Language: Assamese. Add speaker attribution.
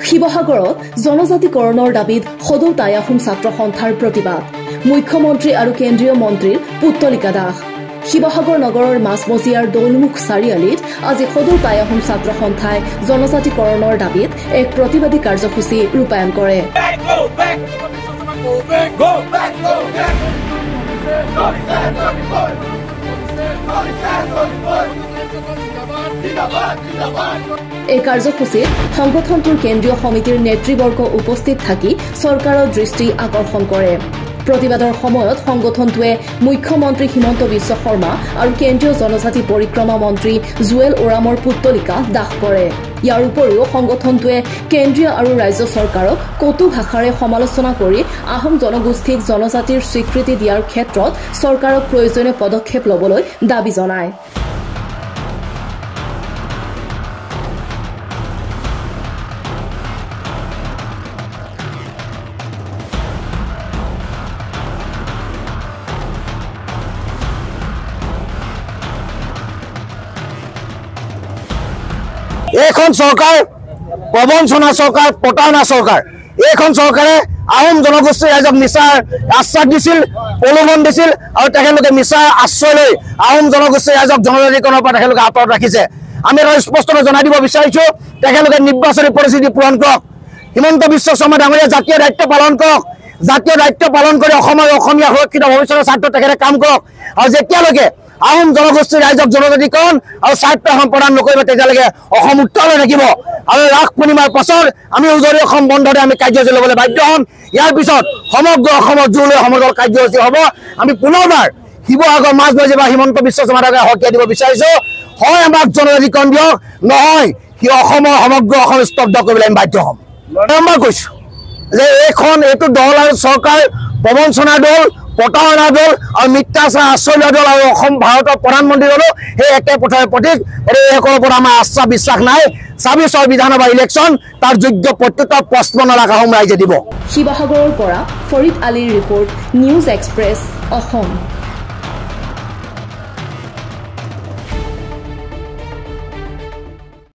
Speaker 1: শিৱসাগৰত জনজাতিকৰণৰ দাবীত সদৌ টাই আহোম ছাত্ৰ সন্থাৰ প্ৰতিবাদ মুখ্যমন্ত্ৰী আৰু কেন্দ্ৰীয় মন্ত্ৰীৰ পুত্তলিকা দাহ শিৱসাগৰ নগৰৰ মাছমজিয়াৰ দৌলমুখ চাৰিআলিত আজি সদৌ টাই আহোম ছাত্ৰ সন্থাই জনজাতিকৰণৰ দাবীত এক প্ৰতিবাদী কাৰ্যসূচী ৰূপায়ণ কৰে এই কাৰ্যসূচীত সংগঠনটোৰ কেন্দ্ৰীয় সমিতিৰ নেতৃবৰ্গ উপস্থিত থাকি চৰকাৰৰ দৃষ্টি আকৰ্ষণ কৰে প্ৰতিবাদৰ সময়ত সংগঠনটোৱে মুখ্যমন্ত্ৰী হিমন্ত বিশ্ব শৰ্মা আৰু কেন্দ্ৰীয় জনজাতি পৰিক্ৰমা মন্ত্ৰী জুৱেল ওৰামৰ পুত্তলিকা দাহ কৰে ইয়াৰ উপৰিও সংগঠনটোৱে কেন্দ্ৰীয় আৰু ৰাজ্য চৰকাৰক কটু ভাষাৰে সমালোচনা কৰি আহোম জনগোষ্ঠীক জনজাতিৰ স্বীকৃতি দিয়াৰ ক্ষেত্ৰত চৰকাৰক প্ৰয়োজনীয় পদক্ষেপ ল'বলৈ দাবী জনায়
Speaker 2: এইখন চৰকাৰ প্ৰবঞ্চনা চৰকাৰ পটাওনা চৰকাৰ এইখন চৰকাৰে আহোম জনগোষ্ঠীৰ ৰাইজক মিছাৰ আশ্বাস দিছিল প্ৰলোভন দিছিল আৰু তেখেতলোকে মিছাৰ আশ্ৰয় লৈ আহোম জনগোষ্ঠীৰ ৰাইজক জনজাতিকৰণৰ পৰা তেখেতলোকে আঁতৰত ৰাখিছে আমি এটা স্পষ্টকৈ জনাই দিব বিচাৰিছো তেখেতলোকে নিৰ্বাচনী পৰিস্থিতি পূৰণ কৰক হিমন্ত বিশ্ব শৰ্মা ডাঙৰীয়া জাতীয় দায়িত্ব পালন কৰক জাতীয় দায়িত্ব পালন কৰি অসমৰ অসমীয়া সুৰক্ষিত ভৱিষ্যতৰ স্বাৰ্থত তেখেতে কাম কৰক আৰু যেতিয়ালৈকে আহোম জনগোষ্ঠীৰ ৰাইজক জনজাতিকৰণ আৰু স্বাৰ্থ প্ৰদান নকৰিব তেতিয়ালৈকে অসম উত্তৰ হৈ থাকিব আৰু ৰাস পূৰ্ণিমাৰ পাছত আমি উজনি অসম বন্ধতে আমি কাৰ্যসূচী ল'বলৈ বাধ্য হ'ম ইয়াৰ পিছত সমগ্ৰ অসমৰ জোৰলৈ সমগ্ৰ কাৰ্যসূচী হ'ব আমি পুনৰবাৰ শিৱসাগৰ মাছমজি বা হিমন্ত বিশ্ব শৰ্মাক হকিয়াই দিব বিচাৰিছো হয় আমাক জনজাতিকৰণ দিয়ক নহয় সি অসমৰ সমগ্ৰ অসম স্তব্ধ কৰিবলৈ আমি বাধ্য হ'ম মই কৈছো যে এইটো দল আৰু চৰকাৰ প্ৰবঞ্চনা দল পটাওনা দল আৰু মিথ্যাচাৰ আশ্ৰয় লোৱা দল আৰু অসম ভাৰতৰ প্ৰধানমন্ত্ৰী দলো সেই একে পথৰে প্ৰতীক আৰু এইসকলৰ ওপৰত আমাৰ আস্থা বিশ্বাস নাই ২৬ৰ বিধানসভা ইলেকশ্যন তাৰ যোগ্য প্ৰত্যুত্তৰ ৫৫ লাখ আহোম ৰাইজে দিব
Speaker 1: শিৱসাগৰৰ পৰা ফৰিদ আলীৰ ৰিপৰ্ট নিউজ এক্সপ্ৰেছ অসম।